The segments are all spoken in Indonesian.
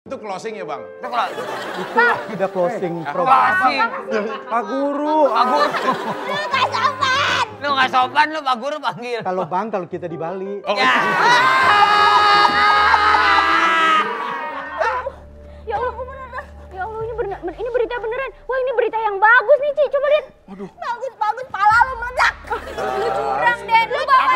Itu closing ya bang? Itu kalau Itu tidak closing program. closing. Pak Guru. Pak Guru. Lu gak sopan. Lu nggak sopan lu Pak Guru panggil. Kalau bang, kalau kita di Bali. Oh, Ya. Ya Allah, beneran. Ya Allah, ini berita beneran. Wah, ini berita yang bagus nih, Ci. Coba lihat. Aduh. Bagus, pala lu meledak. Lu curang, Den. Lu bawa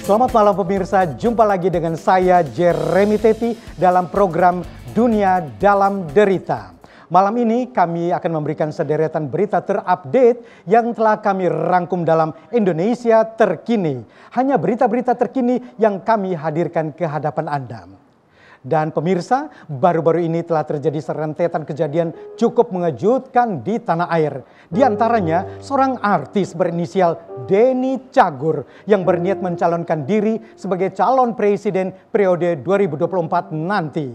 Selamat malam pemirsa, jumpa lagi dengan saya Jeremy Teti dalam program Dunia Dalam Derita. Malam ini kami akan memberikan sederetan berita terupdate yang telah kami rangkum dalam Indonesia Terkini. Hanya berita-berita terkini yang kami hadirkan ke hadapan Anda. Dan pemirsa, baru-baru ini telah terjadi serentetan kejadian cukup mengejutkan di tanah air. Di antaranya, seorang artis berinisial Denny Cagur yang berniat mencalonkan diri sebagai calon presiden periode 2024 nanti.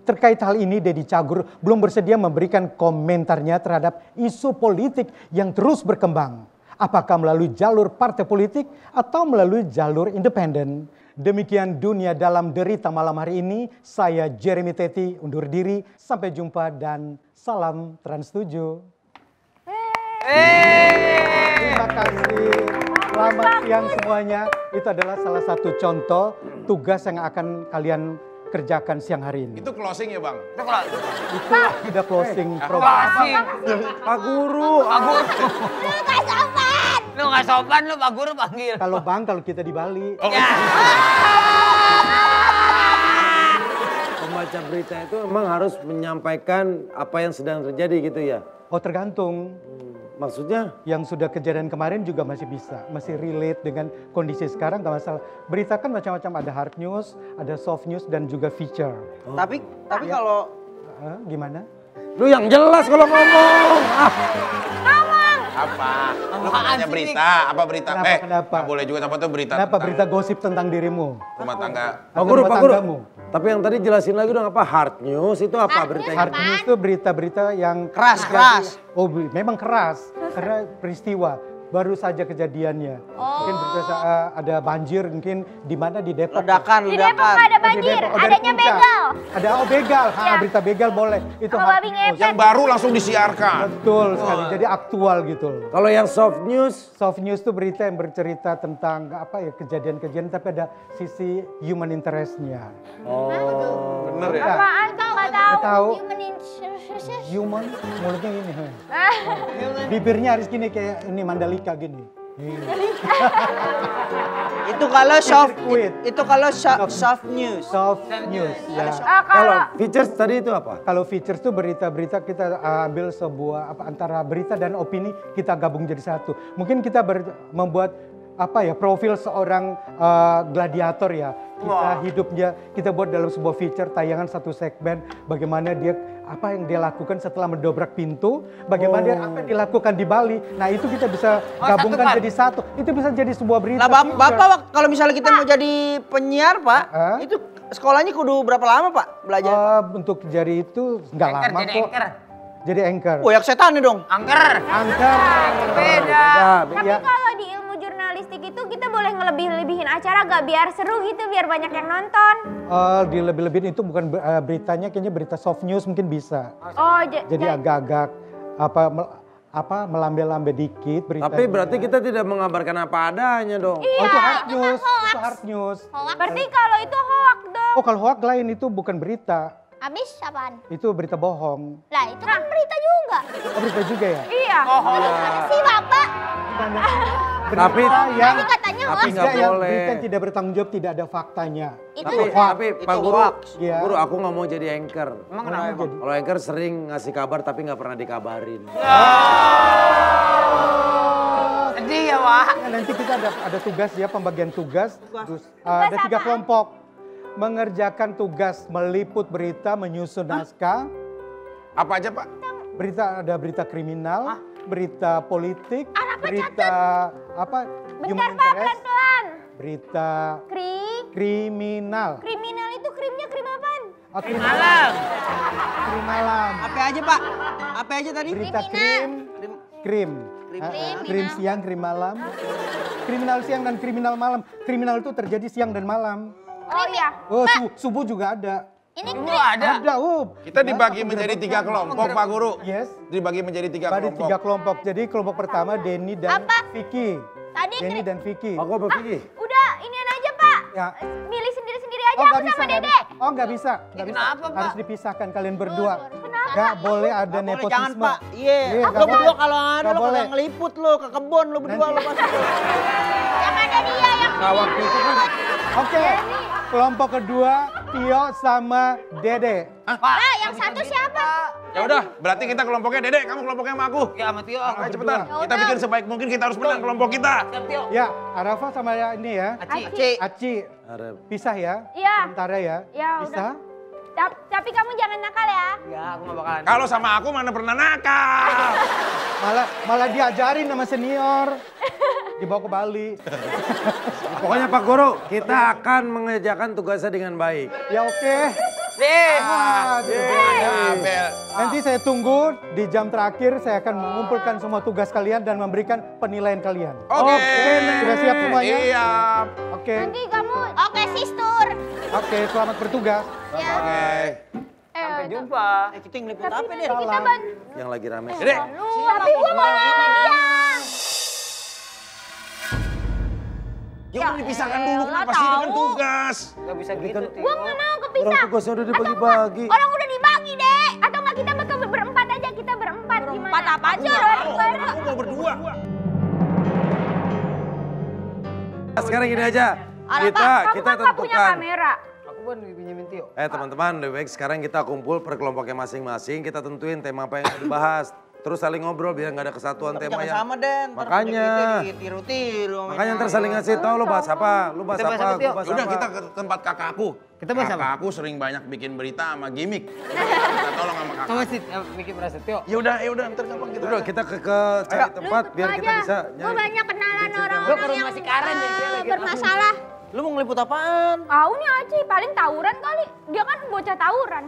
Terkait hal ini, Denny Cagur belum bersedia memberikan komentarnya terhadap isu politik yang terus berkembang. Apakah melalui jalur partai politik atau melalui jalur independen? Demikian Dunia Dalam Derita malam hari ini. Saya Jeremy Teti undur diri. Sampai jumpa dan salam Trans 7. Terima kasih. Selamat siang semuanya. Itu adalah salah satu contoh tugas yang akan kalian kerjakan siang hari ini. itu closing ya bang? Itu kalau Itu tidak closing program. closing. Pak Guru. Pak Guru. Lu gak sopan. Lu nggak sopan lu Pak Guru panggil. Kalau bang, kalau kita di Bali. Oh, Ya. Pembaca berita itu memang harus menyampaikan apa yang sedang terjadi gitu ya. Oh, tergantung. Maksudnya? Yang sudah kejadian kemarin juga masih bisa, masih relate dengan kondisi sekarang, gak masalah. Berita kan macam-macam, ada hard news, ada soft news, dan juga feature. Tapi kalau Gimana? Lu yang jelas kalau ngomong. apa? Lu Apaan nanya sih, berita, apa berita? Kenapa? Nggak boleh juga apa tuh berita Kenapa tentang berita gosip tentang dirimu? rumah tangga. Pak Guru, Rumah Pak Guru. tanggamu. Tapi yang tadi jelasin lagi dong apa hard news itu apa Hard beritanya? Hard news itu berita-berita yang Keras, terjadi- keras. Oh, memang keras karena peristiwa baru saja kejadiannya. Mungkin berita ada banjir mungkin di mana di Depok. ledakan, Di Depok nggak ada Oh, di banjir, Depok. Oh, dari adanya puncak. begal. Ada begal. Ya. Berita begal boleh. Itu Sama hard babi news. ngepet. Yang baru langsung disiarkan. Betul sekali. Jadi aktual gitu loh. Kalau yang soft news, Soft news itu berita yang bercerita tentang apa ya kejadian-kejadian tapi ada sisi human interest-nya. Bener ya? Apaan kau nggak Nggak tahu. tahu? Human interest. Human mulutnya gini. Bibirnya harus gini kayak ini Mandalika gini. itu kalau soft Sirkuit. itu kalau soft news. Soft news ya. Kalau kalau features tadi itu apa? Kalau features itu berita-berita kita ambil sebuah antara berita dan opini kita gabung jadi satu. Mungkin kita membuat profil seorang gladiator ya. Kita hidupnya kita buat dalam sebuah feature tayangan satu segmen bagaimana dia apa yang dia lakukan setelah mendobrak pintu, bagaimana dia apa yang dilakukan di Bali. Nah, itu kita bisa gabungkan satu, Pak. jadi satu. Itu bisa jadi sebuah berita. Lah feature. Bapak kalau misalnya kita mau jadi penyiar, Pak, Hah? itu sekolahnya kudu berapa lama, Pak, belajar? Untuk jadi itu nggak Anchor, lama jadi kok. anchor. Jadi anchor. Oh, yang setan nih dong. Angker. Anchor. Beda. tapi kalau di ilmu jurnalistik itu kita boleh ngelebih-lebihin acara gak biar seru gitu, biar banyak yang nonton. Di lebih-lebihin itu bukan beritanya, kayaknya berita soft news mungkin bisa. Oh, Jadi agak-agak melambe-lambe dikit berita. Tapi berarti kita tidak mengabarkan apa adanya dong. iya, itu hard itu news. kan hoax. Itu hard news. Berarti kalau itu hoax dong. Oh, kalau hoax lain itu bukan berita. Abis apaan? Itu berita bohong. Lah itu kan berita juga. Oh, berita juga ya? Iya. Gimana sih Bapak? Tapi yang Tadi katanya tapi hoax. nggak berita yang boleh. berita yang tidak bertanggung jawab, tidak ada faktanya. Itu tapi Pak itu Guru, hoax. Iya. Guru aku nggak mau jadi anchor. Emang kenapa? jadi? Kalau anchor sering ngasih kabar tapi nggak pernah dikabarin. Sedih ya, Wak. Nah, nanti kita ada tugas ya, pembagian tugas. Terus, Tugas ada 3 apaan? kelompok. Mengerjakan tugas meliput berita, menyusun naskah. Apa aja, Pak? Ada berita kriminal, berita politik, berita apa? Bentar Pak, pelan-pelan. Berita kriminal. Kriminal itu krimnya krim apaan? Oh, krim Malam. Krim malam. Apa aja Pak? Apa aja tadi? Berita krim. Krim siang, krim malam. Kriminal siang dan kriminal malam. Kriminal itu terjadi siang dan malam. Oh iya. Oh, subuh juga ada. Ini Dulu krim. ada. Ada, Kita dibagi menjadi 3 kelompok, Pak Guru. Yes. Dibagi menjadi 3 Ada kelompok. 3 kelompok. Jadi kelompok pertama Denny dan Apa? Vicky. Tadi Denny dan Vicky. Aku apa Vicky? Udah, inian aja Pak. Ya. Milih sendiri-sendiri aja, Oh, aku nggak bisa, sama nggak Dede. bisa. Oh, nggak bisa. Nggak bisa. Kenapa, Pak? Harus dipisahkan kalian berdua. Kenapa? Nggak boleh ada Boleh, nepotisme. jangan Pak. Iya. Iya, Lo nggak berdua boleh. kalau ada Nggak lo boleh. kalau ngeliput lo ke kebun lo berdua lo pasti. Yang ada dia yang Nah waktu itu kan Oke. Kelompok kedua Tio sama Dede. Pak. yang satu siapa? Ya udah, berarti kita kelompoknya Dede, kamu kelompoknya sama aku. Ya sama Tio. Ayo cepetan. Ya Kita udah. bikin sebaik mungkin, kita harus menang kelompok kita. Siap, Tio. Ya, Arafa sama ini ya. Aci. Aci. Pisah ya. Iya. Sementara ya. Ya, Pisah. Tapi kamu jangan nakal ya. Ya, aku gak bakalan. Kalau sama aku mana pernah nakal. Malah diajarin sama senior. Dibawa ke Bali. pokoknya Pak Guru kita akan mengerjakan tugasnya dengan baik. Ya oke. Nih. Abel. Nanti saya tunggu di jam terakhir saya akan mengumpulkan semua tugas kalian dan memberikan penilaian kalian. Oke. Sudah siap semuanya? Iya. Oke. Nanti kamu oke sistur. Oke, selamat bertugas. Ya. Oke. Sampai jumpa. Kita ngeliput apa Tapi nih? nanti kita bantu. Yang lagi rame. Dede. Tapi gua mau nanya dia. Ya udah dipisahkan dulu, kenapa sih dengan tugas? Gak bisa gitu, Tio. Gua nggak mau Orang kepisah. tugasnya udah dibagi-bagi. Orang udah dibagi deh. Atau nggak kita bakal berempat aja, kita berempat gimana? Berempat apa aja orang Aku mau berdua. Sekarang gini aja. Kita kamu kan nggak punya tentukan. kamera. Aku kan dipinjemin Tio. Teman-teman, lebih baik sekarang kita kumpul per kelompoknya masing-masing. Kita tentuin tema apa yang mau dibahas. Terus saling ngobrol biar nggak ada kesatuan tema Jangan yang. sama Den. Ntar Makanya. udah gitu ditiru-tiru. Makanya ntar saling ngasih tahu lo bahas apa, lu bahas Kita bahas apa, apa, Tio? gua bahas Udah apa. kita ke tempat kakakku. Kita bahas apa? Kakakku sering banyak bikin berita sama gimmick. Kita tolong sama kakak. Kamu sih bikin merasa Tio. Ya udah, ntar gampang kita. Udah kita ke cari tempat biar kita bisa Gue banyak kenalan Gua ke orang-orang rumah yang si Karen deh, dia lagi bermasalah. Lu mau ngeliput apaan? Tahu nih Aci, paling tawuran kali. Dia kan bocah tawuran.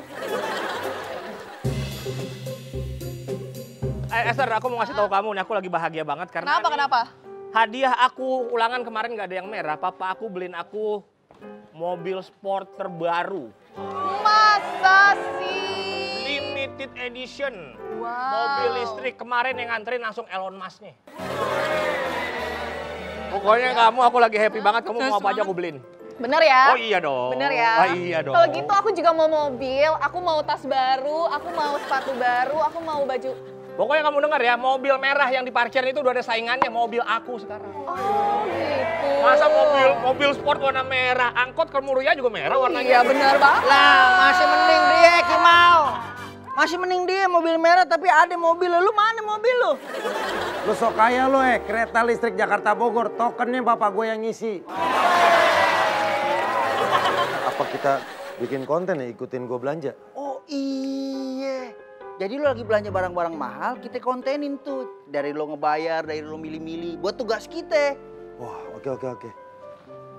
Esther, aku mau ngasih tahu kamu nih, aku lagi bahagia banget karena Kenapa? hadiah aku ulangan kemarin nggak ada yang merah. Papa aku beliin aku mobil sport terbaru, Masa sih? limited edition, Wow. mobil listrik. Kemarin yang nganterin langsung Elon Musk nih. Pokoknya kamu, aku lagi happy banget. Kamu mau apa aja aku beliin. Bener ya? Oh iya dong. Bener ya? Oh iya dong. Kalau gitu aku juga mau mobil, aku mau tas baru, aku mau sepatu baru, aku mau baju. Pokoknya kamu dengar ya, mobil merah yang di parkiran itu udah ada saingannya, mobil aku sekarang. Oh gitu. Masa mobil sport warna merah, angkot ke Muria juga merah warnanya. Iya bener banget. Lah masih mending dia Kimau. Masih mending dia mobil merah tapi ada mobil lu mana mobil lu? Lu sok kaya lu kereta listrik Jakarta Bogor, tokennya bapak gue yang ngisi. Apa kita bikin konten ya ikutin gue belanja? Oh iya. Jadi lu lagi belanja barang-barang mahal, kita kontenin tuh. Dari lo ngebayar, dari lo milih-milih, buat tugas kita. Wah oke.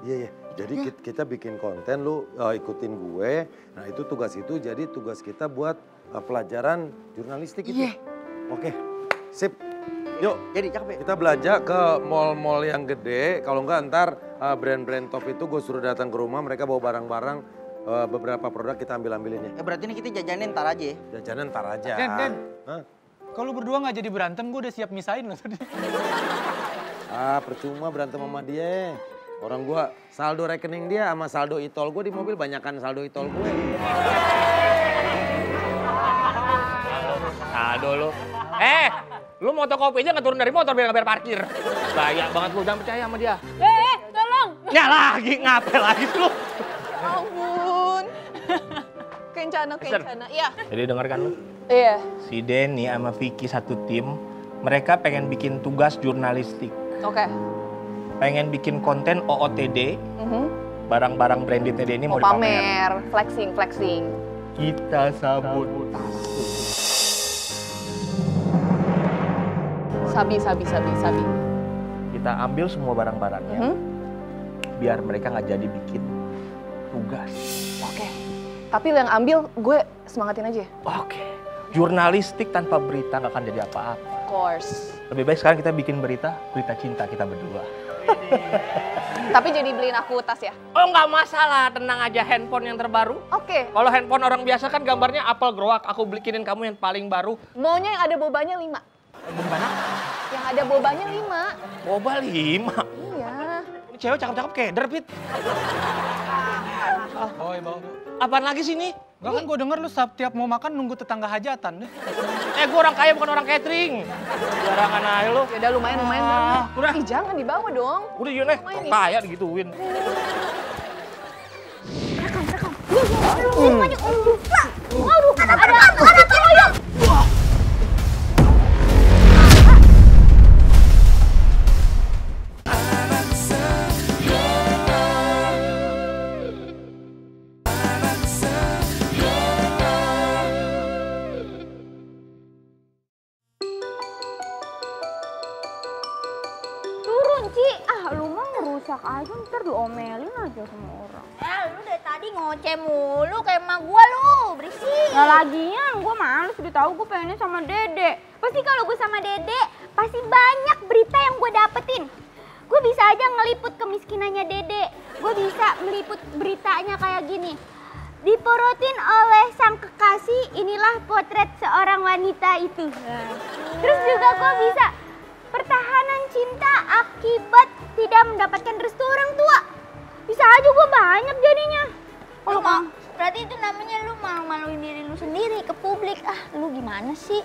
Iya. Jadi kita bikin konten, lu ikutin gue. Nah itu tugas itu jadi tugas kita buat pelajaran jurnalistik itu. Iya. Oke, sip. Yuk. Jadi cakep ya? Kita belanja ke mall-mall yang gede. Kalau enggak ntar brand-brand top itu gue suruh datang ke rumah. Mereka bawa barang-barang. Beberapa produk kita ambilin ya. Berarti ini kita jajanin ntar aja ya? Jajanan ntar aja. Den. Hah? Kalau berdua nggak jadi berantem, gue udah siap misahin loh tadi. Percuma berantem sama dia. Orang gua saldo rekening dia sama saldo e-tol gue di mobil banyakan saldo e-tol gue. Saldo lu. Lu motokopi aja nggak turun dari motor biar nggak bayar parkir. Gaya banget lu, jangan percaya sama dia. Tolong. Ya lagi, ngapel lagi lu. Ya ampun. Kencana. Iya. Jadi dengarkan lu. Iya. Si Denny sama Vicky satu tim, mereka pengen bikin tugas jurnalistik. Oke. Pengen bikin konten OOTD, barang-barang brandednya Denny mau Mau dipamer. pamer, flexing. Kita sabotase. Sabi. Kita ambil semua barang-barangnya. Biar mereka nggak jadi bikin tugas. Oke. Tapi lo yang ambil, gue semangatin aja. Oke. Jurnalistik tanpa berita nggak akan jadi apa-apa. Of course. Lebih baik sekarang kita bikin berita cinta kita berdua. Tapi jadi beliin aku tas ya? Oh nggak masalah, tenang aja, handphone yang terbaru. Oke. Kalau handphone orang biasa kan gambarnya apel growak, aku bikinin kamu yang paling baru. Maunya yang ada bobanya 5. Gimana? Yang ada bobanya 5. Boba 5? Iya. Ini cewek cakep-cakep keder, Pit. Oh, bawa. Apaan lagi sih ini? Enggak kan gue denger lu setiap mau makan nunggu tetangga hajatan deh. Gue orang kaya bukan orang catering. Barangan aja lu. Yaudah lumayan. Udah. Ih jangan dibawa dong. Udah yuk nih, orang kaya digituin. Rekam. Lu maju. Waduh, ada keroyok. Lu mah ngerusak aja, ntar diomelin aja sama orang. Lu dari tadi ngoceh mulu kayak emak gua lu, berisik. Nah lagian gue males, udah tahu gue pengennya sama Dede. Pasti kalau gue sama Dede, pasti banyak berita yang gue dapetin. Gue bisa aja ngeliput kemiskinannya Dede. Gue bisa meliput beritanya kayak gini. Diporotin oleh sang kekasih, inilah potret seorang wanita itu. Terus juga gue bisa pertahanan cinta akibat tidak mendapatkan restu orang tua. Bisa aja gue banyak jadinya. Kalau berarti itu namanya lu malu-maluin diri lu sendiri ke publik. Lu gimana sih?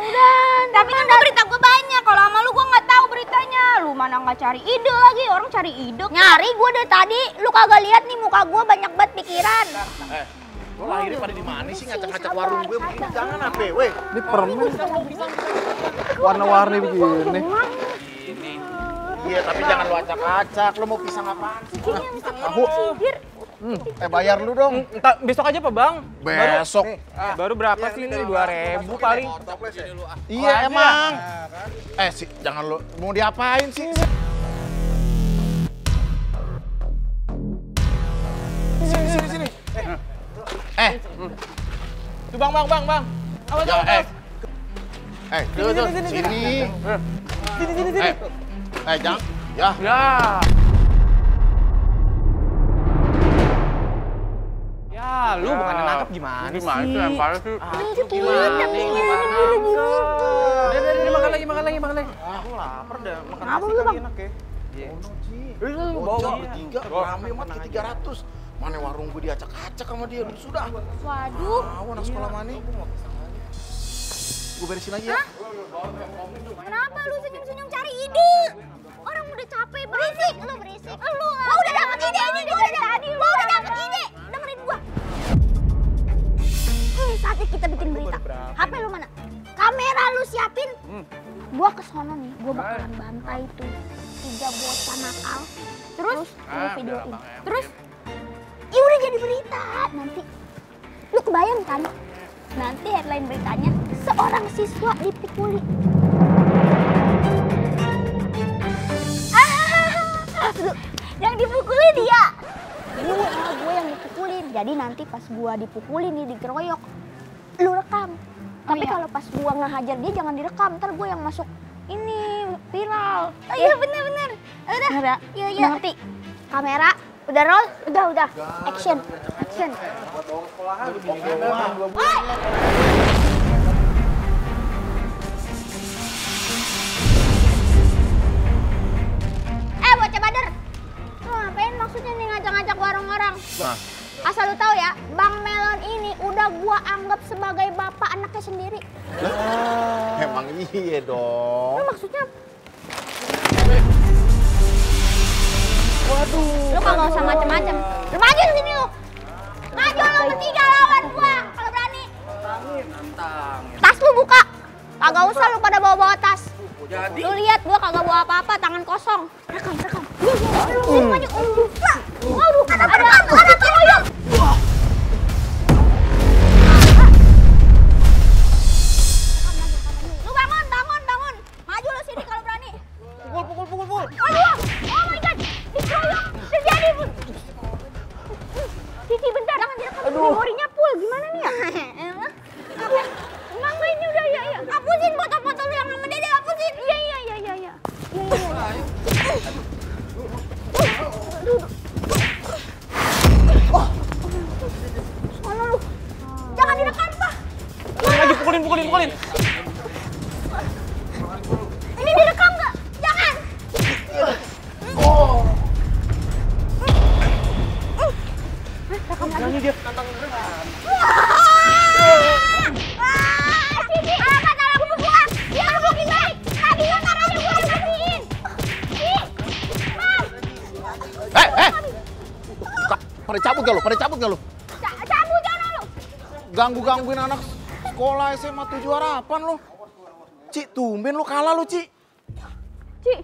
Udah, tapi kan berita gue banyak. Kalau sama lu gue nggak tahu beritanya. Lu mana nggak cari ide lagi, orang cari ide. Nyari gue dari tadi, lu kagak lihat nih muka gue banyak banget pikiran. Lo lahirnya pada di mana sih ngacak-ngacak warung gue begini? Jangan apa, weh. Ini permen warna-warni begini. Iya, tapi jangan lo acak-acak. Lo mau pisang apaan sih? Tahu. Bayar lu dong. Entah, besok aja apa bang? Besok. Baru berapa sih ini? 2.000 paling. Iya emang. Sih, jangan lo. Mau diapain sih? Sini. Tuh bang. Tuh, sini. Jangan. Ya. Ya, lu bukannya nangkep gimana sih? Gimana sih lempar sih? Gimana? Udah, makan lagi. Aku lapar dah. Makan nasi kali enak ya. Lu bawa bertiga, rame amat ke 300. Mana warung gue diacak-acak sama dia, lu sudah. Waduh. Anak sekolah mana? Gue beresin lagi ya. Kenapa lu senyum-senyum cari ide? Orang udah capek berisik. Lu berisik. Lu udah dapet ide ini, gue udah dapet ide. Dengerin gua. Saatnya kita bikin berita. HP lu mana? Kamera lu siapin. Gua kesono nih, gua bakalan bantai tuh 3 bocah nakal. Terus gua videoin. Terus ya udah jadi berita. Nanti lu kebayang kan? Nanti headline beritanya seorang siswa dipukuli. Yang dipukuli dia. Gue yang dipukulin. Jadi nanti pas gue dipukulin nih, dikeroyok, lu rekam. Tapi kalau pas gue ngehajar dia jangan direkam. Ntar gue yang masuk ini viral. Iya bener. Udah. Iya. Ngerti. Kamera udah roll. Udah. Action. Bocah bader. Lu ngapain maksudnya nih ngajak-ngajak warung orang? Asal lu tahu ya, Bang Melon ini udah gua anggap sebagai bapak anaknya sendiri. Emang iya dong. Lu maksudnya? Waduh. Lu kagak usah macem-macem. Lu maju sini lu. Maju lu bertiga lawan gua kalau berani. Tas lu buka. Kagak usah lu pada bawa-bawa tas. Jadi? Lu lihat gua kagak bawa apa-apa, tangan kosong. Rekam. Sini maju. Waduh, ada keroyok. Lu bangun, pukulin. Ini direkam nggak? Jangan. Nyanyi dia. Cici, kata aku buang. Dia gebukin balik. Tadi lo taruhnya gue bersihin. Pada cabut gak lu? Cabut jangan lu. Gangguin anak sekolah SMA 7 Harapan lu. Ci, tumben lu kalah lu, Ci. Ci.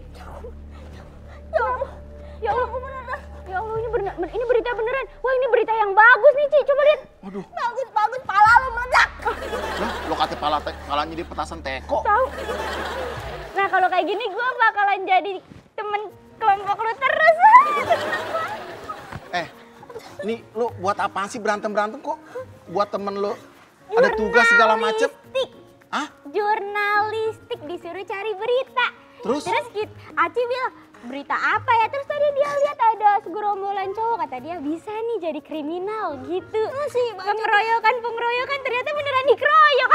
Ya Allah, beneran. Ya Allah, ini berita beneran. Wah, ini berita yang bagus nih, Ci. Coba lihat. Waduh. Bagus, pala lu meledak. Lah, lu kata palanya di petasan teko. Tahu. Nah, kalau kayak gini gue bakalan jadi temen kelompok lu terus. Seneng banget. Ini lu buat apaan sih berantem kok? Buat temen lu ada tugas segala macem. Hah? Jurnalistik, disuruh cari berita. Terus Aci bilang, berita apa ya? Terus tadi dia lihat ada segerombolan cowok, kata dia bisa nih jadi kriminal gitu. Pengeroyokan, ternyata beneran dikeroyok.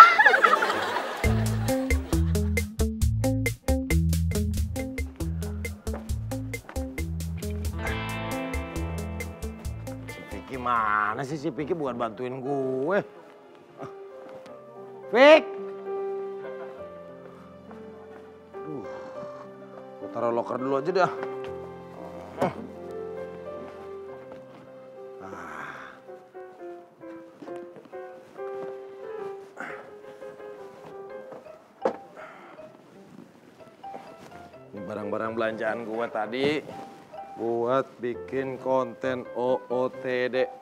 Gimana sih si Piki bukan bantuin gue? Pik! Gue taruh loker dulu aja dah. Ini barang-barang belanjaan gue tadi buat bikin konten OOTD.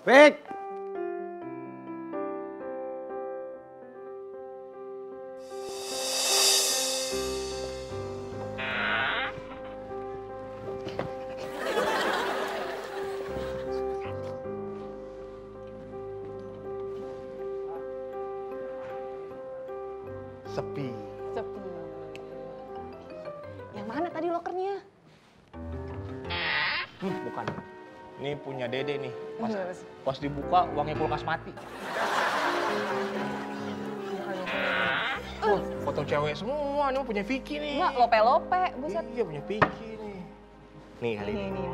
Pik! Sepi. Yang mana tadi lokernya? Bukan. Ini punya Dede nih. Pas dibuka uangnya kulkas mati. Foto cewek semua, ini punya Vicky nih. Enggak, lope-lope, buset. Iya punya Vicky nih. Nih kali ini.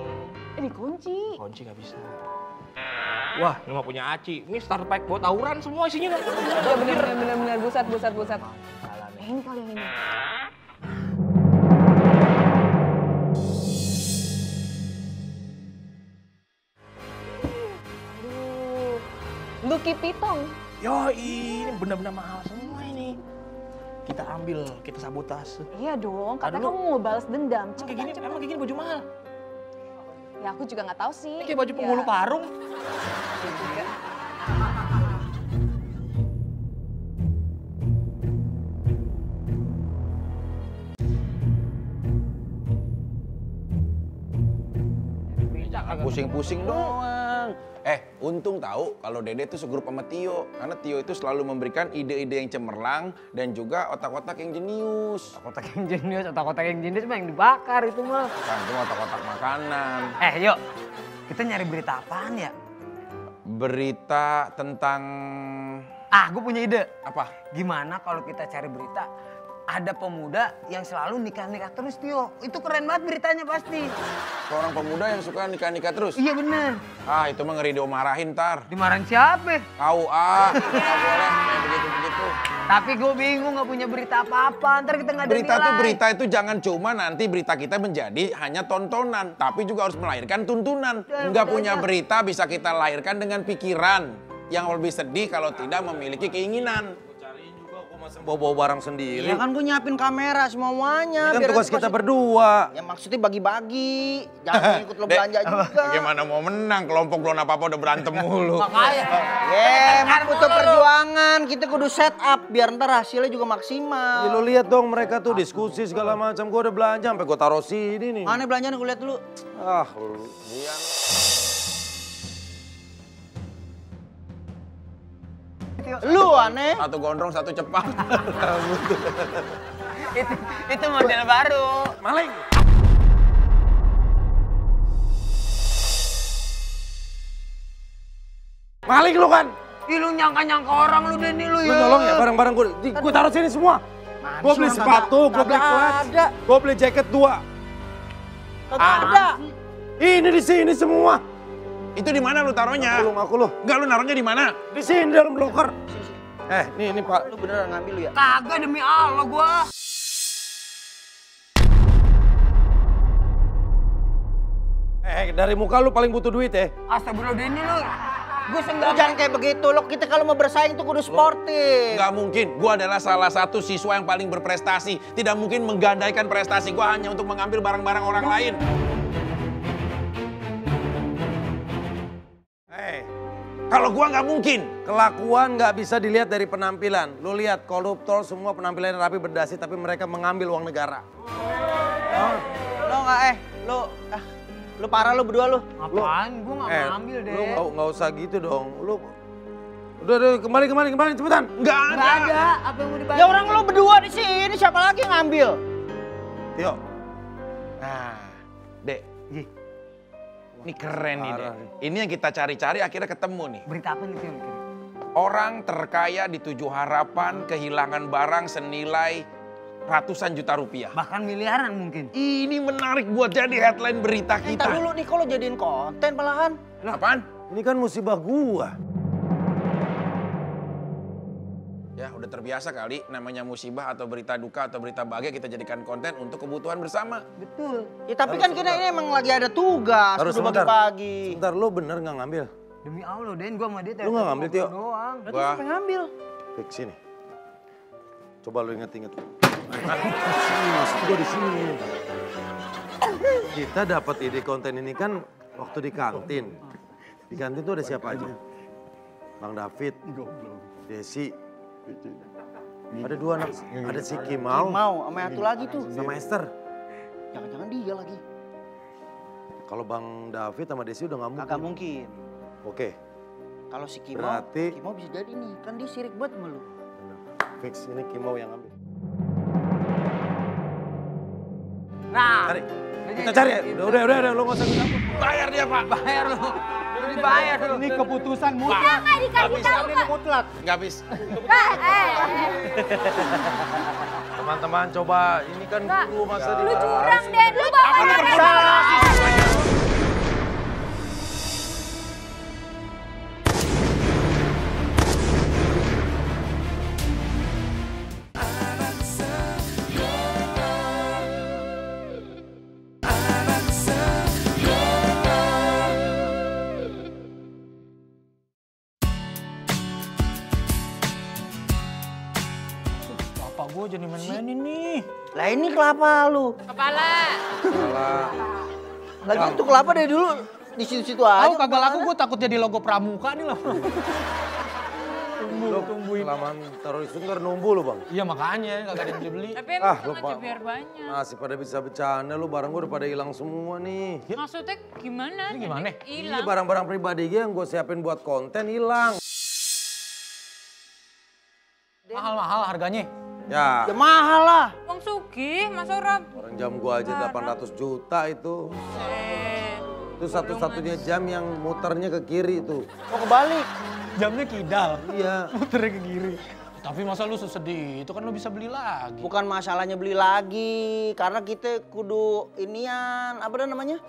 Ini kunci. Kunci nggak bisa. Wah, ini mah punya Aci. Ini starter pack buat tawuran semua isinya. Iya bener, buset. Ini kali yang ini. Lucky Pitong. Yo, ini benda-benda mahal semua ini. Kita ambil, kita sabotase. Iya dong, katanya kamu mau balas dendam. Emang kayak gini baju mahal? Ya aku juga nggak tahu sih. Kayak baju penghulu parung. Pusing-pusing doang. Untung tahu kalau Dede tuh segrup sama Tio. Karena Tio itu selalu memberikan ide-ide yang cemerlang dan juga otak-otak yang jenius. Otak yang jenius mah yang dibakar itu mah. Kan itu otak-otak makanan. Yuk, kita nyari berita apaan ya? Berita tentang... Gue punya ide. Apa? Gimana kalau kita cari berita ada pemuda yang selalu nikah-nikah terus, Tio. Itu keren banget beritanya pasti. Seorang pemuda yang suka nikah-nikah terus? Iya bener. Itu mah ngeri diomarahin ntar. Dimarahin siapa? Kau, nggak boleh kayak begitu-begitu. Tapi gue bingung nggak punya berita apa-apa, ntar kita nggak ada nilai. Berita itu jangan cuma nanti berita kita menjadi hanya tontonan. Tapi juga harus melahirkan tuntunan. Nggak punya berita bisa kita lahirkan dengan pikiran. Yang lebih sedih kalau tidak memiliki keinginan. Bawa barang sendiri. Ya kan gue nyiapin kamera semuanya. Ini kan tugas kita berdua. Ya maksudnya bagi-bagi. Jangan ikut lo belanja juga. Gimana mau menang? Kelompok belum apa-apa udah berantem mulu. Makanya. Emang butuh perjuangan. Kita kudu set up biar ntar hasilnya juga maksimal. Ya lo lihat dong mereka tuh diskusi segala macam. Gue udah belanja sampai gue taruh sini nih. Mana belanjaan gue lihat dulu. Lian. Lu aneh. Satu gondrong, satu cepat. Itu model baru. Maling. Maling lu kan? Ih, lu nyangka-nyangka orang lu Denny lu Lu ya. tolong ya barang-barang gue taruh sini semua. Gue beli sepatu, gue beli clutch, gue beli jaket 2. Kagak ada. Ini di sini semua. Itu di mana lu taruhnya? Ngaku lu. Enggak, lu naruhnya di mana? Di sini dalam loker. Nih Pak. Lu beneran ngambil lu ya? Kagak demi Allah gua. Dari muka lu paling butuh duit ya. Astagfirullah Denny lu. Gue Lu jangan kayak begitu, lo kita kalau mau bersaing tuh kudu sportif. Nggak mungkin, gue adalah salah satu siswa yang paling berprestasi. Tidak mungkin menggandaikan prestasi gue hanya untuk mengambil barang-barang orang lain. Kalau gue nggak mungkin. Kelakuan nggak bisa dilihat dari penampilan. Lu lihat koruptor semua penampilannya rapi berdasi tapi mereka mengambil uang negara. Lo nggak lu parah lu berdua lu. Apaan? Gue nggak ngambil deh. Lu nggak usah gitu dong. Lu udah kembali cepetan. Nggak ada. Apa yang mau dibayar? Ya orang lu berdua di sini siapa lagi yang ngambil? Tio. Nah, Dek. Ini keren nih, Dek. Ini yang kita cari-cari akhirnya ketemu nih. Berita apa nih Tio? Orang terkaya di 7 Harapan kehilangan barang senilai ratusan juta rupiah. Bahkan miliaran mungkin. Ini menarik buat jadi headline berita kita. Entar dulu nih kalau jadiin konten malahan. Apaan? Ini kan musibah gua. Ya udah terbiasa kali namanya musibah atau berita duka atau berita bahagia kita jadikan konten untuk kebutuhan bersama. Betul. Ya tapi kan kita ini emang lagi ada tugas. Harus udah pagi-pagi. Sebentar, lu bener nggak ngambil? Demi Allah Den, gue sama dia. Lu nggak ngambil Tio? Doang. Berarti siapa yang ngambil? Fix sini. Coba lu inget-inget. Maksud gua di sini. Kita dapat ide konten ini kan waktu di kantin. Di kantin tuh ada siapa aja? Bang David, Desi. Ada 2 anak, ada si Kimau. Sama yang satu lagi tuh. Sama Esther. Jangan-jangan dia lagi. Kalau Bang David sama Desi udah nggak mungkin. Agak mungkin. Oke. Kalau si Kimau, Berarti- Kimau bisa jadi nih. Kan dia sirik banget sama lu. Fix, ini Kimau yang ambil. Nah. Cari. Kita cari ya. Udah, lu nggak usah campur. Bayar dia, Pak. Bayar lu. Udah dibayar lu. Ini keputusan Kita mutlak. nggak dikasih tahu kok. Mutlak. Nggak habis. Teman-teman coba, ini kan guru masa di Lu curang Den, lu bawa Bapak gue jadi main-mainin nih. Lah ini kelapa lu. Kepala. Lagi itu kelapa dari dulu di situ-situ aja. Tahu kagak laku gue takut jadi logo pramuka nih loh. Tungguin. Kelamaan taruh di situ ntar numbuh lu bang. Iya makanya kagak ada yang beli-beli. Tapi emang lu sengaja biar banyak. masih pada bisa bercanda lu, barang gua udah pada hilang semua nih. Maksudnya gimana? Ini gimana? Ini Hilang. barang-barang pribadi gue yang gue siapin buat konten hilang. Mahal-mahal harganya. Ya, Ya mahal lah. Wong Sugih, Mas Orab. orang jam gua aja 800 juta itu. Itu satu-satunya jam yang muternya ke kiri tuh. Mau kebalik. Jamnya kidal. Iya. Muternya ke kiri. Tapi masa lu sedih, itu kan lu bisa beli lagi. Bukan masalahnya beli lagi, karena kita kudu inian, apa dah namanya?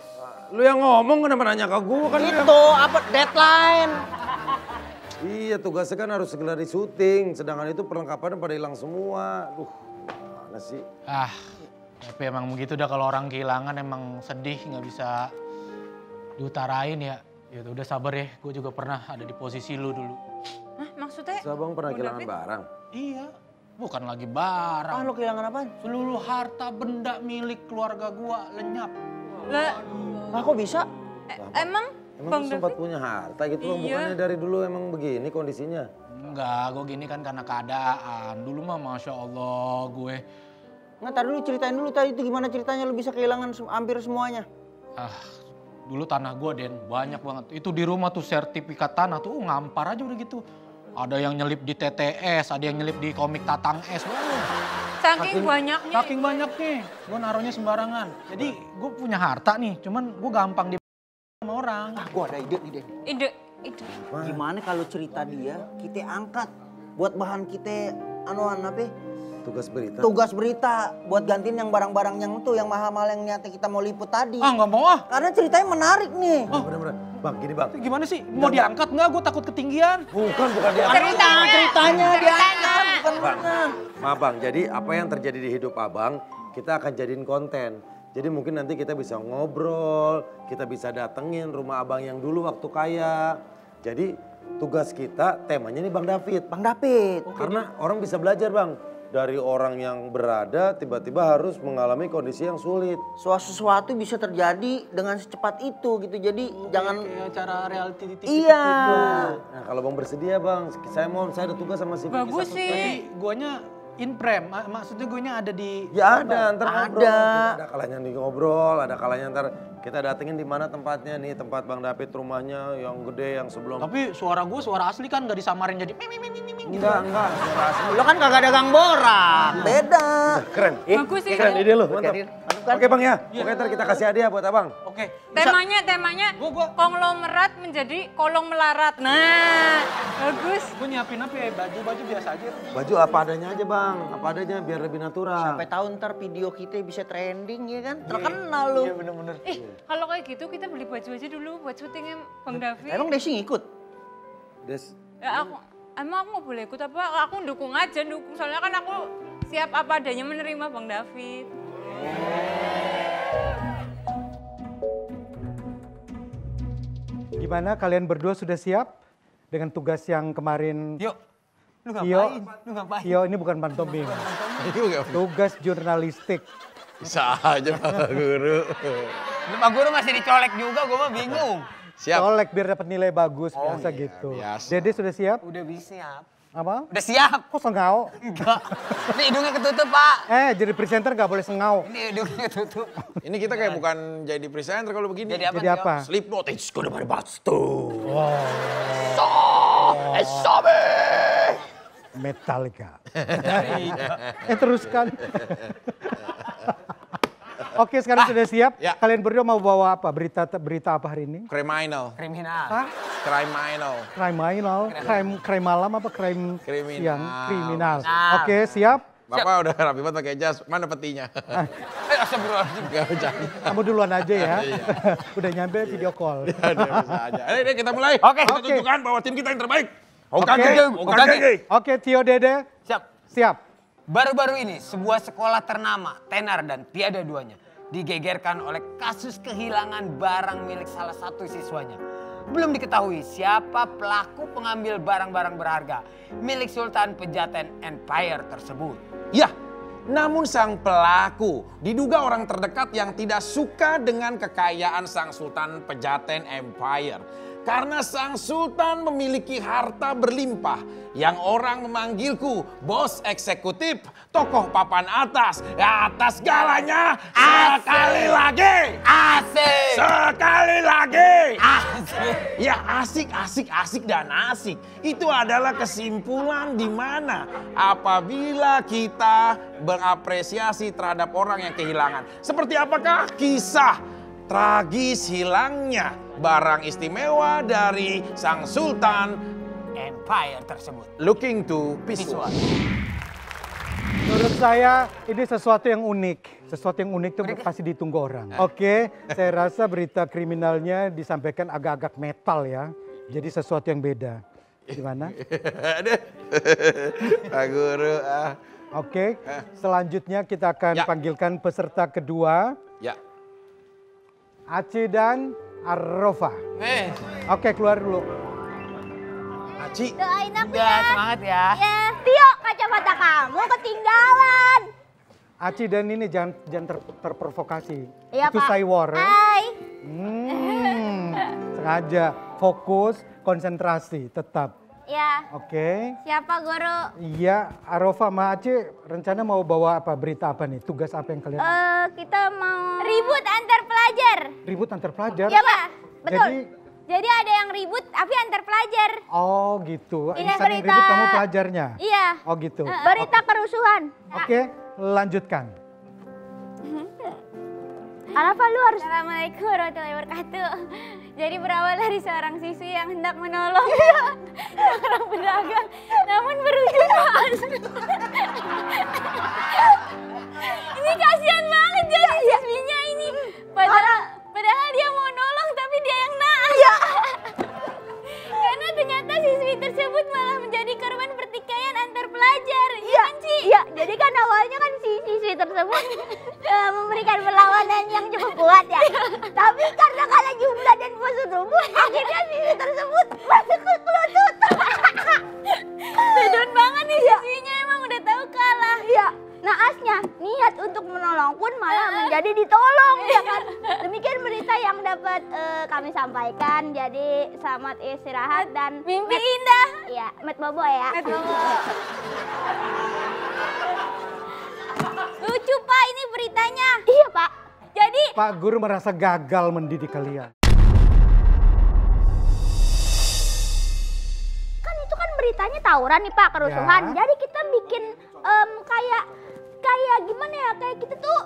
Lu yang ngomong kenapa nanya ke gua kan? Itu apa deadline? Iya, tugasnya kan harus segera di syuting, sedangkan itu perlengkapannya pada hilang semua. Duh, mana sih? Ah, tapi emang begitu dah kalau orang kehilangan emang sedih nggak bisa diutarain ya. Ya udah sabar ya, gue juga pernah ada di posisi lu dulu. Hah, maksudnya? Sabang pernah kehilangan barang. Iya, bukan lagi barang. Ah, lo kehilangan apaan? Seluruh harta benda milik keluarga gua lenyap. Lah, Nah, kok bisa? emang Emang Bang lu sempat David? punya harta gitu loh, Iya. bukannya dari dulu emang begini kondisinya? Enggak, gue gini kan karena keadaan. Dulu mah Masya Allah gue. Nggak, tar dulu ceritain dulu tadi itu gimana ceritanya lu bisa kehilangan hampir semuanya. Dulu tanah gue Den, banyak banget. Itu di rumah tuh sertifikat tanah tuh ngampar aja udah gitu. Ada yang nyelip di TTS, ada yang nyelip di komik Tatang S. Wah, Saking banyaknya. Saking banyaknya, gue naruhnya sembarangan. Jadi gue punya harta nih, cuman gue gampang di sama orang. Gue ada ide nih, Den. Ide. Gimana kalau cerita dia kita angkat buat bahan kita tugas berita buat gantiin yang barang-barang yang itu yang mahal-mahal yang nyata kita mau liput tadi. Nggak mau ah. Karena ceritanya menarik nih. Bener-bener. Bang, gini bang. Gimana sih? Mau diangkat nggak? Gue takut ketinggian. Bukan diangkat. Ceritanya diangkat, bukan Bang, mana. maaf bang, jadi apa yang terjadi di hidup abang, kita akan jadiin konten. Jadi mungkin nanti kita bisa ngobrol, kita bisa datengin rumah abang yang dulu waktu kaya. Jadi tugas kita temanya nih Bang David. Bang David. Karena orang bisa belajar bang. Dari orang yang berada tiba-tiba harus mengalami kondisi yang sulit. Sesuatu bisa terjadi dengan secepat itu gitu. Jadi jangan kayak cara reality TV iya. gitu. Nah kalau bang bersedia bang, saya ada tugas sama si Vicky. Bagus satu. sih. Tapi guanya in frame, maksudnya guanya ada di... Ya ada, ntar ngobrol. Ada. Ada kalanya di ngobrol, ada kalanya ntar kita datengin di mana tempatnya nih, tempat Bang David rumahnya yang gede yang sebelum. Tapi suara gue suara asli kan nggak disamarin jadi gitu. Enggak, suara asli. Lo kan kagak ada gang borak. Beda. Keren. Bagus sih. Keren ide lu, mantap. Oke, Oke bang ya, oke ntar kita kasih hadiah buat abang. Oke. Temanya konglomerat menjadi kolong melarat. Nah, bagus. Gue nyiapin apa ya? Baju biasa aja. Baju apa adanya aja bang, apa adanya biar lebih natural. Sampai tahu ntar video kita bisa trending ya kan? Terkenal lu. Iya bener-bener. Kalau kayak gitu kita beli baju aja dulu buat syutingnya Bang David. Emang Desi ngikut? Des, Ya emang aku nggak boleh ikut apa? Aku dukung aja, soalnya kan aku siap apa adanya menerima Bang David. Gimana kalian berdua sudah siap dengan tugas yang kemarin? Yuk, lu ngapain? Yo, ini bukan pantomim. Tugas jurnalistik. Bisa aja Pak Guru. Pak Guru masih dicolek juga, gue mah bingung. Siap. Colek biar dapat nilai bagus, biasa gitu. biasa. Dede sudah siap? Udah siap. Apa? Udah siap. Kok sengau? Enggak. Ini hidungnya ketutup, Pak. Jadi presenter nggak boleh sengau. Ini hidungnya ketutup. Ini kita kayak bukan jadi presenter kalau begini. Jadi apa? Jadi apa? Slipknot, it's gonna be batu. Metallica. Teruskan. Oke, sekarang sudah siap. Ya. Kalian berdua mau bawa apa? Berita apa hari ini? Criminal. Kriminal. Criminal. Crime malam apa crime Kriminal. siang? Kriminal. Oke, siap. Bapak udah rapi banget pakai jas. Mana petinya? Astagfirullahaladzim. Gak bercanda. Kamu duluan aja ya. Udah nyampe video call. Ya, dia bisa aja. Ayo kita mulai. Oke. Kita tunjukkan bahwa tim kita yang terbaik. Oke, Tio Dede. Siap. Baru-baru ini sebuah sekolah ternama, tenar dan tiada duanya, digegerkan oleh kasus kehilangan barang milik salah satu siswanya. Belum diketahui siapa pelaku pengambil barang-barang berharga milik Sultan Pejaten Empire tersebut. Ya, namun sang pelaku diduga orang terdekat yang tidak suka dengan kekayaan sang Sultan Pejaten Empire. Karena sang Sultan memiliki harta berlimpah yang orang memanggilku bos eksekutif, tokoh papan atas segalanya. Sekali lagi. Asik. Sekali lagi. Asik. Ya asik dan asik. Itu adalah kesimpulan di mana apabila kita berapresiasi terhadap orang yang kehilangan. Seperti apakah kisah tragis hilangnya barang istimewa dari sang Sultan Empire tersebut. Looking to peaceful. Menurut saya ini sesuatu yang unik. Sesuatu yang unik itu pasti ditunggu orang. Oke, saya rasa berita kriminalnya disampaikan agak-agak metal ya. Jadi sesuatu yang beda. Gimana? Pak Guru. Oke, selanjutnya kita akan panggilkan peserta kedua. Ya. Aci dan Arrofa. Oke, keluar dulu. Aci. Doain aku Udah, ya. semangat ya. Ya, Tio, kacamata kamu ketinggalan. Aci dan ini jangan terprovokasi. Iya, Itu Pak. Saywar ya. Hai. Sengaja fokus, konsentrasi tetap. Ya, Oke. siapa guru? Iya, Arrofa sama Aci rencana mau bawa apa? Berita apa nih? Tugas apa yang kalian? Kita mau ribut antar pelajar. Ribut antar pelajar? Iya, Pak. Betul. Jadi ada yang ribut tapi antar pelajar. oh gitu. Ini Insan yang berita- ribut kamu pelajarnya? Iya. Oh gitu. Berita kerusuhan. Oke, lanjutkan. Arafa, lu harus... Assalamualaikum warahmatullahi wabarakatuh. Jadi berawal dari seorang siswi yang hendak menolong seorang pedagang, namun berujung naas. Ini kasihan banget jadi siswinya ini. Padahal dia mau nolong tapi dia yang naas. Karena ternyata siswi tersebut malah menjadi korban pertikaian antar pelajar. Iya kan, Ci? Iya, jadi kan awalnya kan si siswi tersebut memberikan perlawanan yang cukup kuat ya. Tapi karena kalah jumlah dan postur tubuh, akhirnya siswi tersebut masuk ke lutut. Bedon banget nih siswinya, emang udah tahu kalah. Iya. Naasnya niat untuk menolong pun malah menjadi ditolong, ya kan? Demikian berita yang dapat kami sampaikan. Jadi selamat istirahat dan mimpi indah. Ya, Met Bobo ya. Met Bobo. Lucu Pak ini beritanya. Iya Pak. Jadi Pak Guru merasa gagal mendidik kalian. Kan itu kan beritanya tawuran nih Pak, kerusuhan. Ya. Jadi kita bikin kayak gimana ya, kayak kita tuh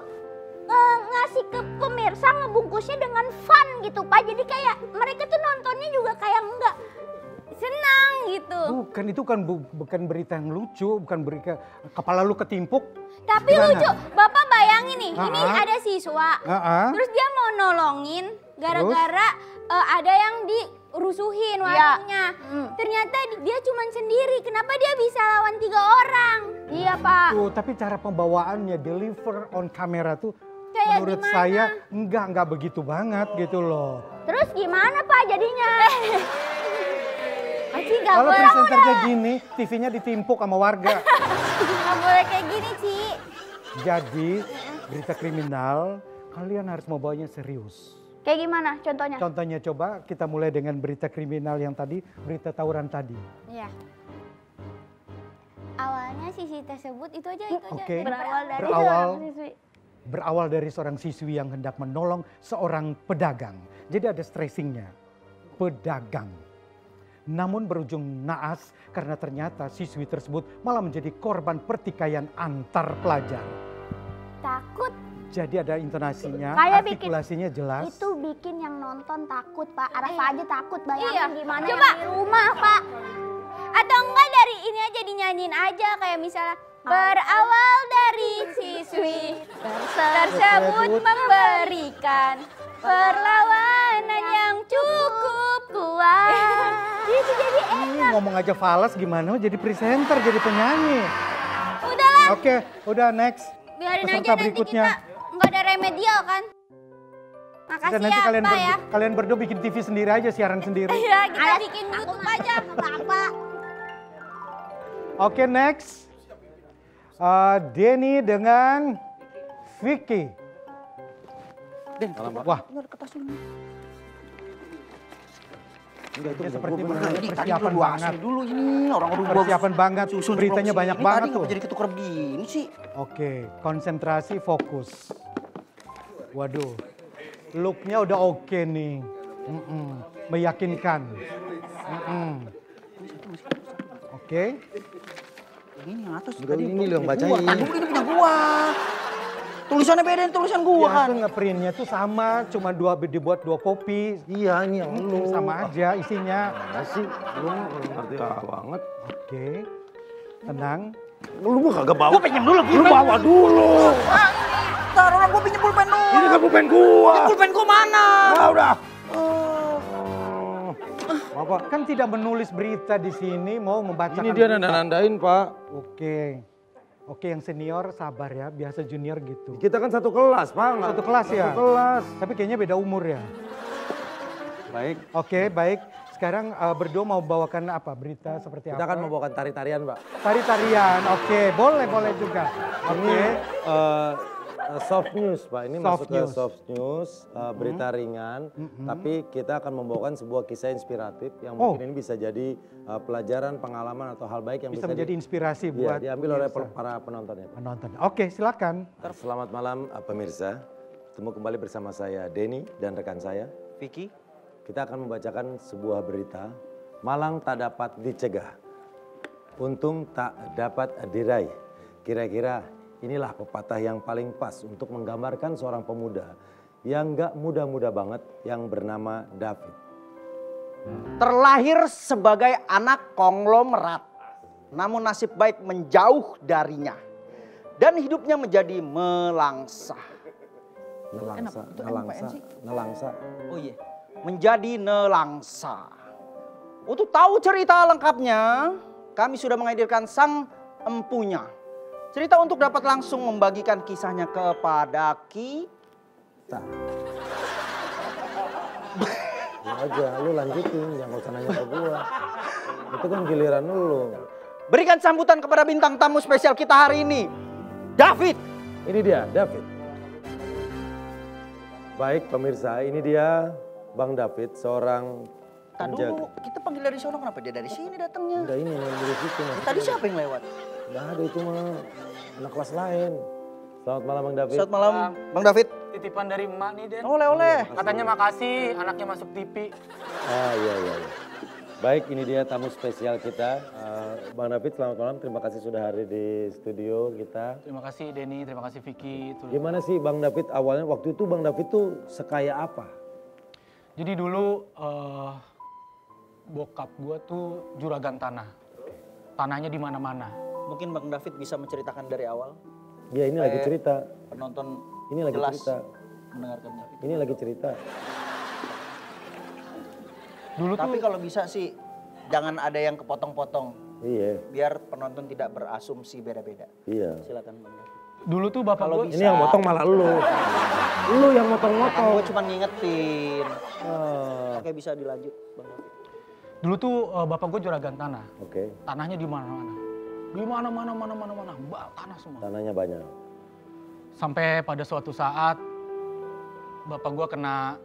ngasih ke pemirsa, ngebungkusnya dengan fun gitu Pak. Jadi kayak mereka tuh nontonnya juga kayak enggak senang gitu. Bukan, itu kan bukan berita yang lucu, bukan berita kepala lu ketimpuk. Tapi Gimana? lucu, Bapak bayangin nih, ini ada siswa, terus dia mau nolongin gara-gara ada yang dirusuhin warungnya. Ternyata dia cuman sendiri, kenapa dia bisa lawan 3 orang? Iya Pak. Tuh, tapi cara pembawaannya, deliver on kamera tuh Kayak menurut gimana? saya enggak begitu banget gitu loh. Terus gimana Pak jadinya? Masih gak Kalau boleh. presenternya gini, TV-nya ditimpuk sama warga. Gak boleh kayak gini Ci. Jadi berita kriminal kalian harus membawanya serius. Kayak gimana contohnya? Contohnya coba kita mulai dengan berita kriminal yang tadi, berita tawuran tadi. Iya. Awalnya siswi tersebut itu aja. Oke. Berawal dari seorang siswi. Berawal dari seorang siswi yang hendak menolong seorang pedagang. Jadi ada stressingnya, pedagang. Namun berujung naas karena ternyata siswi tersebut malah menjadi korban pertikaian antar pelajar. Takut. Jadi ada intonasinya, Kayak artikulasinya jelas. Itu bikin yang nonton takut Pak. Arafa aja takut, bayangin gimana Coba. yang di rumah Pak. Atau enggak dari ini aja dinyanyiin aja kayak misalnya berawal dari siswi tersebut memberikan perlawanan yang cukup kuat. Itu jadi Ini ngomong aja falas gimana jadi presenter, jadi penyanyi. udahlah, Oke, udah next. biarin Peserta aja nanti berikutnya. kita nggak ada remedial kan. Dan Makasih nanti ya kalian, Pak ya. kalian berdua bikin TV sendiri aja, siaran sendiri. Iya, kita bikin YouTube aja. Bapak. Oke, next. Denny dengan Vicky. Wah, Enggak, ini seperti gua menurut tadi persiapan gua banget. asli dulu ini orang udah Persiapan banget, beritanya banyak ini banget tadi tuh. ngapa jadi ketukar begini sih? Oke, konsentrasi, fokus. Waduh, looknya udah oke nih. Meyakinkan. Oke. Ini yang atas Enggak, tadi ini lo yang bacain. Tadi ini punya gua. Tulisannya beda, tulisan gua Ya, kan. itu ngeprintnya tuh sama, cuma dibuat 2 kopi. Iya, ini yang lu. Sama aja isinya. Mana sih? Lu ngerti banget. Oke, tenang. Lu mah kagak bawa. Gua pinjam dulu. Lu bawa dulu. Taruh orang gua pinjam pulpen dulu. Ini kan pulpen gua. Pulpen gua mana? Nah, udah. Bapak kan tidak menulis berita di sini, mau membacakan. Ini dia berita. nanda-nandain, Pak. Oke, yang senior sabar ya, biasa junior gitu. Kita kan satu kelas, Pak. Satu kelas ya? Satu kelas. Tapi kayaknya beda umur ya. Baik. Oke, baik. Sekarang berdua mau bawakan apa? Berita seperti Kita apa? akan membawakan tari-tarian, Pak. Tari-tarian, oke. Boleh juga. Oke. Soft news, Pak. Ini Soft masuk ke news. soft news, berita ringan. Tapi kita akan membawakan sebuah kisah inspiratif yang mungkin ini bisa jadi pelajaran, pengalaman atau hal baik yang Bisa bisa menjadi inspirasi iya, buat diambil oleh pemirsa. para penontonnya, Pak. Penonton. Oke, silakan. Selamat malam, pemirsa. Ketemu kembali bersama saya, Denny, dan rekan saya, Vicky. Kita akan membacakan sebuah berita. Malang tak dapat dicegah. Untung tak dapat diraih. Kira-kira inilah pepatah yang paling pas untuk menggambarkan seorang pemuda yang gak muda-muda banget yang bernama David. Terlahir sebagai anak konglomerat, namun nasib baik menjauh darinya. Dan hidupnya menjadi melangsa. Nelangsa. Oh iya, menjadi nelangsa. Untuk tahu cerita lengkapnya, kami sudah menghadirkan sang empunya. Cerita untuk dapat langsung membagikan kisahnya kepada kita. Ya aja, lu lanjutin, jangan usah nanya ke gua. Itu kan giliran lu. Berikan sambutan kepada bintang tamu spesial kita hari ini, David. Ini dia, David. Baik pemirsa, ini dia Bang David, seorang Dulu kita panggil dari sono, kenapa dia dari sini datangnya? Enggak, ini dari situ. Tadi siapa yang lewat? Enggak ada, itu mah anak kelas lain. Selamat malam Bang David. Selamat malam Bang David. Titipan dari emak nih, Den. Oleh-oleh. Katanya makasih anaknya masuk TV. Ah iya. Baik, ini dia tamu spesial kita. Bang David, selamat malam. Terima kasih sudah hadir di studio kita. Terima kasih Denny, terima kasih Vicky. Gimana sih Bang David awalnya, waktu itu Bang David tuh sekaya apa? Jadi dulu bokap gua tuh juragan tanah. Tanahnya di mana-mana. Mungkin Bang David bisa menceritakan dari awal. Ya ini lagi cerita. Penonton ini lagi jelas cerita. Mendengarkannya. Ini lagi cerita. Dulu tapi kalau bisa sih jangan ada yang kepotong-potong. Iya. Biar penonton tidak berasumsi beda-beda. Iya. Silakan Bang David. Dulu tuh bapak kalau gua... bisa. Ini yang motong malah lu. Lu yang motong-motong. Gue cuma ngingetin. Oke, bisa dilanjut Bang David. Dulu tuh bapak gue juragan tanah. Oke. Tanahnya di mana-mana. Di mana-mana, tanah semua. Tanahnya banyak. Sampai pada suatu saat bapak gue kena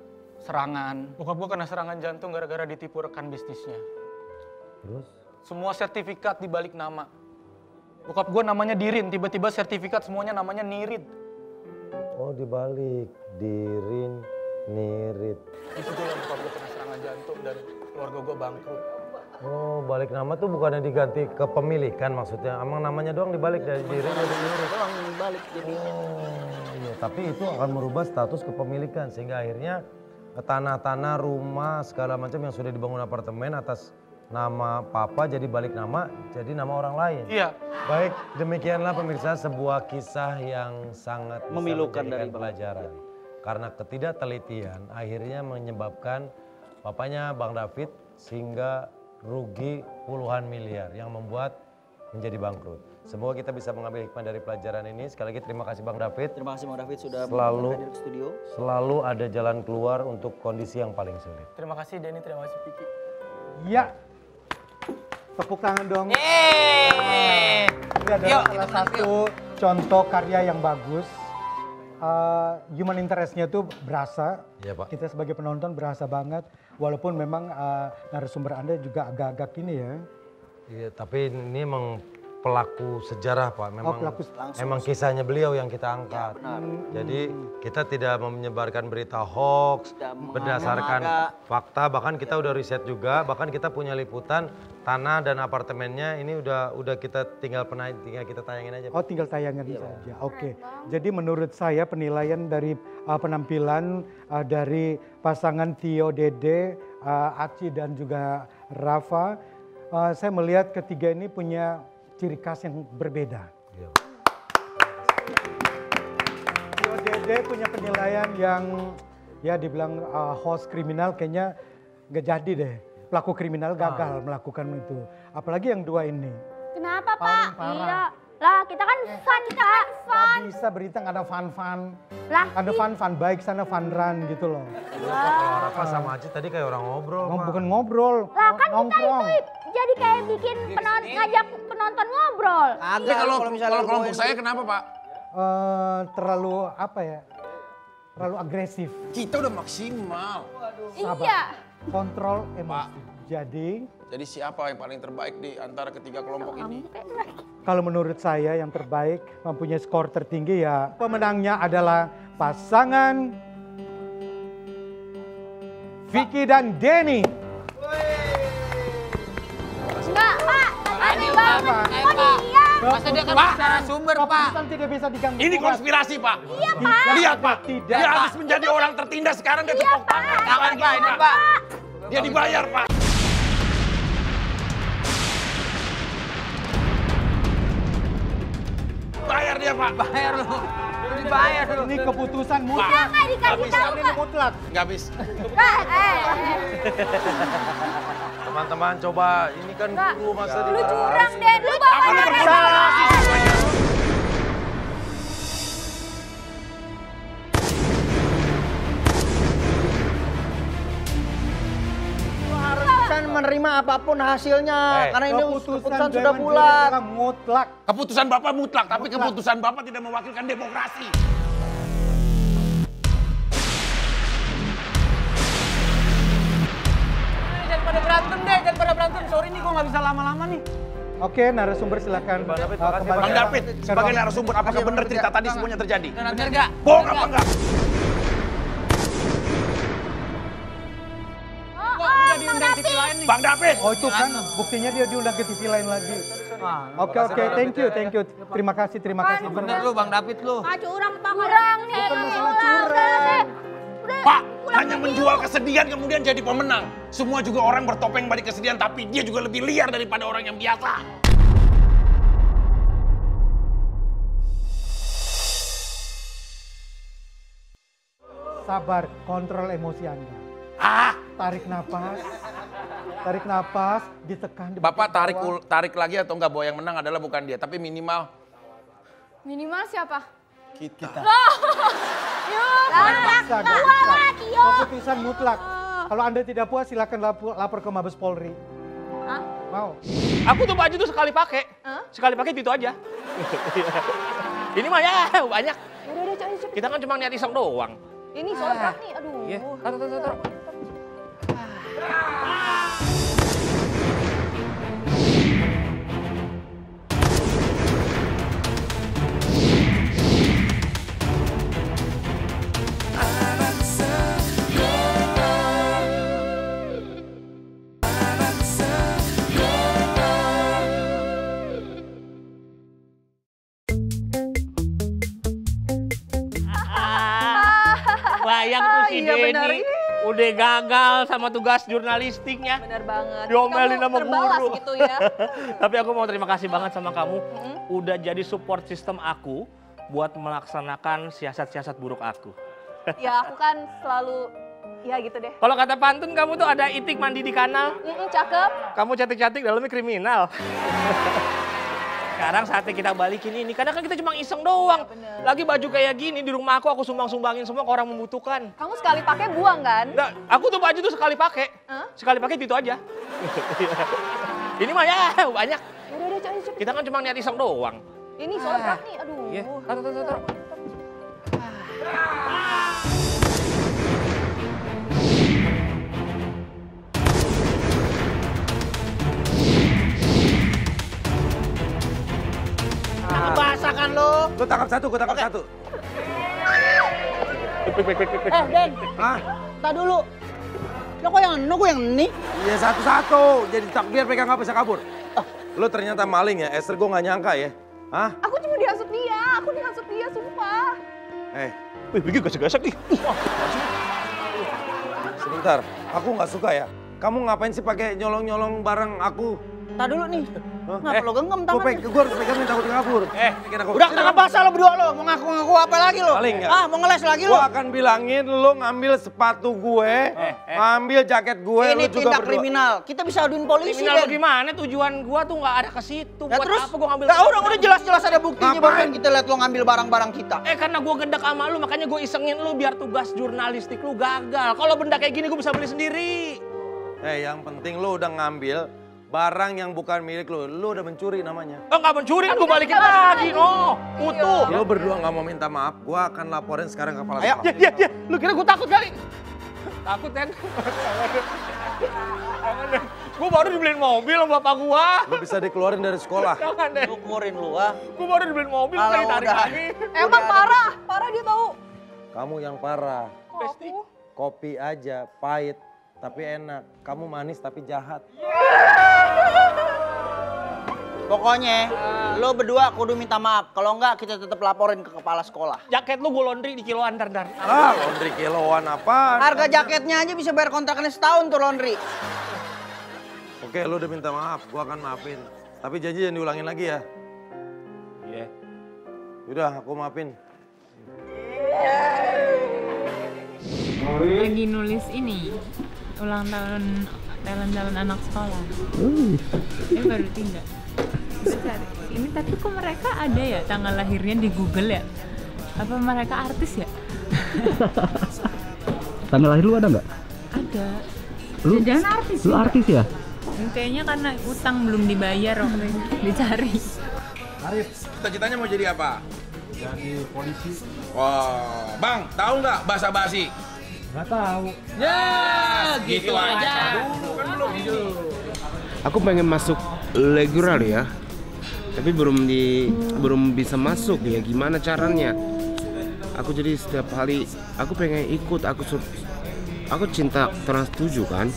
serangan. Bokap gue kena serangan jantung gara-gara ditipu rekan bisnisnya. Terus? Semua sertifikat dibalik nama. Bokap gue namanya Dirin, tiba-tiba sertifikat semuanya namanya Nirit. Oh dibalik, Dirin, Nirit. Di situ lah bokap gue kena serangan jantung dan keluarga gue bangkrut. Oh balik nama tuh bukannya diganti kepemilikan maksudnya? Emang namanya doang dibalik dari Dirin jadi Nirit? Doang balik jadi. Oh iya, tapi itu akan merubah status kepemilikan sehingga akhirnya tanah-tanah, rumah, segala macam yang sudah dibangun apartemen atas nama papa jadi balik nama, jadi nama orang lain. Iya. Baik, demikianlah pemirsa sebuah kisah yang sangat memilukan dari pelajaran. Karena ketidaktelitian akhirnya menyebabkan papanya Bang David sehingga rugi puluhan miliar yang membuat menjadi bangkrut. Semoga kita bisa mengambil hikmah dari pelajaran ini. Sekali lagi terima kasih Bang David. Terima kasih Bang David sudah hadir ke studio. Selalu ada jalan keluar untuk kondisi yang paling sulit. Terima kasih Denny, terima kasih Vicky. Ya, tepuk tangan dong. Yeay. Ini adalah salah satu contoh karya yang bagus. Human interest-nya tuh berasa. Iya Pak. Kita sebagai penonton berasa banget. Walaupun memang narasumber Anda juga agak-agak ini ya. Iya, tapi ini emang pelaku sejarah Pak. Memang, memang kisahnya beliau yang kita angkat. Ya, jadi kita tidak menyebarkan berita hoax berdasarkan fakta. Bahkan kita udah riset juga. Bahkan kita punya liputan tanah dan apartemennya ini udah kita tinggal kita tayangin aja Pak. Oh tinggal tayangin saja. Oke. Jadi menurut saya penilaian dari penampilan dari pasangan Tio Dede, Aci dan juga Rafa, saya melihat ketiga ini punya ciri khas yang berbeda. Iya. Tio Dede punya penilaian yang ya dibilang host kriminal kayaknya nggak jadi deh. Pelaku kriminal gagal melakukan itu. Apalagi yang dua ini. Kenapa Paling Pak? parah. Iya. Lah kita kan fun Kak. Nggak bisa berita nggak ada fun-fun. Lah Ada fun-fun baik sana fun run gitu loh. Kalau Rafa sama Aci tadi kayak orang ngobrol Pak. Bukan ngobrol, lah kan kita nongkrong. itu jadi kayak bikin ngajak penonton ngobrol. Tapi kalau kelompok saya kenapa Pak? Terlalu apa ya? Terlalu agresif. Kita udah maksimal. Sabar. Iya. Kontrol emosi. Jadi siapa yang paling terbaik di antara ketiga kelompok ini? Kalau menurut saya yang terbaik mempunyai skor tertinggi ya pemenangnya adalah pasangan Vicky dan Denny. Enggak Pak, adil banget. Oh dia. Masa dia kan narasumber, Pak? Keputusan tidak bisa diganggu. Ini konspirasi, Pak. Iya, Pak. Lihat, Pak. Tidak. Dia habis menjadi orang tertindas, sekarang dia tepuk tangan. Tangan, Pak, ini, Pak. Dia dibayar, Pak. Bayar dia, Pak. Bayar lu. Dibayar lu. Ini keputusan Kita mutlak. nggak dikasih tahu, Ini Kak. mutlak. Nggak bisa. Kak, Teman-teman coba, ini kan guru masa lu curang deh, lu bawa Apa nama bersalah sih semuanya? Harus menerima apapun hasilnya karena ini keputusan sudah Dewan bulat. Juri mutlak. Keputusan Bapak mutlak, tapi keputusan Bapak tidak mewakilkan demokrasi. Jangan pada berantem deh, jangan pada berantem. Sorry nih, gue nggak bisa lama-lama nih. Oke, narasumber silakan. Kembali. Bang David, sebagai narasumber, apakah benar cerita tadi semuanya terjadi? Benar nggak? Bohong apa enggak? Bang David. Oh itu kan buktinya dia diundang ke TV lain lagi. Oke, thank you. Terima kasih. Bener lu, Bang David lu. Ah, curang nih. Bukan masalah curang. Pak, hanya menjual kesedihan kemudian jadi pemenang. Semua juga orang bertopeng balik kesedihan, tapi dia juga lebih liar daripada orang yang biasa. Sabar, kontrol emosi Anda. Tarik napas, ditekan. Bapak tarik lagi atau enggak bahwa yang menang adalah bukan dia, tapi minimal Minimal siapa? kita. Keputusan mutlak. Kalau Anda tidak puas silakan lapor ke Mabes Polri. Mau? Aku tuh baju tuh sekali pakai. Sekali pakai itu aja. Ini mah ya banyak. Udah, coba. Kita kan cuma niat iseng doang. Ini soal nih, aduh. Iya, taruh. Bayang tuh si Denny udah gagal sama tugas jurnalistiknya. Bener banget. Diomelin sama terbalas guru. gitu ya. Tapi aku mau terima kasih banget sama kamu. Udah jadi support system aku buat melaksanakan siasat-siasat buruk aku. Ya aku kan selalu, ya gitu deh. Kalau kata pantun kamu tuh ada itik mandi di kanal. Cakep. Kamu cantik-cantik dalamnya kriminal. Sekarang saatnya kita balikin ini. Karena kan kita cuma iseng doang. Ya, lagi baju kayak gini di rumah aku sumbang-sumbangin semua ke orang membutuhkan. Kamu sekali pakai buang kan? Nah, aku tuh baju tuh sekali pakai. Sekali pakai itu aja. Ini mah ya banyak. Udah, coba. Kita kan cuma niat iseng doang. Ini soal nih, aduh. Iya, taruh. Basah kan lo? Lu tangkap satu, gue tangkap satu. Den. Tak dulu. Lo kok yang ini? Iya satu-satu, jadi biar pegang nggak bisa kabur. Lu ternyata maling ya, Esther, gue nggak nyangka ya. Hah? Aku cuma dihasut dia, sumpah. Lagi gasek-gasek nih. Sebentar, aku nggak suka ya. Kamu ngapain sih pakai nyolong-nyolong barang aku? Tak dulu nih. Ngapa lo genggam tangannya? Gue harus pegangin takut kabur. Udah kenapa basah lo berdua lo? Mau ngaku-ngaku apa lagi lo? Maling ya? Mau ngeles lagi lo? Gue akan bilangin lo ngambil sepatu gue, ngambil jaket gue, Ini lo juga tindak berdua. kriminal. Kita bisa aduin polisi, Kriminal Den. bagaimana? Tujuan gua tuh nggak ada ke situ. Ya Buat terus? apa gua ngambil? Nah, udah jelas-jelas ada buktinya. Ngapain? Bahkan kita lihat lo ngambil barang-barang kita. Karena gua gendek sama lu, makanya gua isengin lu biar tugas jurnalistik lu gagal. Kalau benda kayak gini gua bisa beli sendiri. Yang penting lo udah ngambil barang yang bukan milik lo. Lo udah mencuri namanya. Nggak mencuri kan gua balikin lagi, no. Utuh. Lo berdua nggak mau minta maaf, gue akan laporin sekarang ke kepala Ayo, sekolah. ya. Lu kira gua takut kali? Takut, Ten. Gua baru dibeliin mobil sama bapak gua. Lo bisa dikeluarin dari sekolah. Jangan deh. Lo keluarin lu, ah. Gua baru dibeliin mobil, Kalau kali tarik udah. lagi. Emang parah dia tahu. Kamu yang parah. Pasti. Kopi aja, pahit, tapi enak. Kamu manis tapi jahat. Pokoknya lo berdua kudu minta maaf. Kalau enggak kita tetap laporin ke kepala sekolah. Jaket lu gue laundry di kiloan dar. Laundry kiloan apaan? Harga jaketnya aja bisa bayar kontrakannya setahun tuh laundry. Oke, lo udah minta maaf, gua akan maafin. Tapi janji jangan diulangin lagi ya. Iya. Udah, aku maafin. Lagi nulis ini, ulang tahun talent anak sekolah. Ini baru tinggal. Cari ini tapi kok mereka ada ya tanggal lahirnya di Google ya? Apa mereka artis ya? Tanggal lahir lu ada nggak? Ada. Lu, jangan artis. Lu juga. artis ya? Kayaknya karena utang belum dibayar waktu itu dicari. Arif, cita-citanya mau jadi apa? Jadi polisi. Wah, Bang, tahu nggak bahasa basi? Nggak tahu. Ya, gitu aja. Dulu kan belum. Aku pengen masuk regular ya, tapi belum bisa masuk ya. Gimana caranya? Aku jadi setiap hari aku pengen ikut. Aku cinta Trans 7 kan.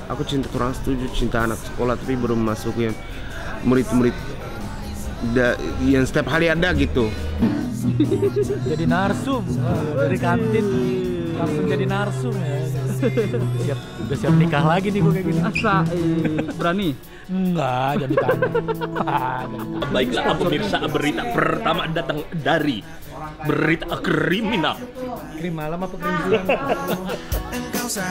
Aku cinta Trans 7, cinta anak sekolah, tapi belum masuk yang murid-murid yang setiap hari ada gitu. Jadi narsum dari kantin langsung jadi narsum ya. Udah siap nikah lagi nih gue kayak gini. Asa berani? Enggak, jadi tanya. Baiklah pemirsa, berita pertama datang dari berita kriminal. Krim malam apa krim bulan?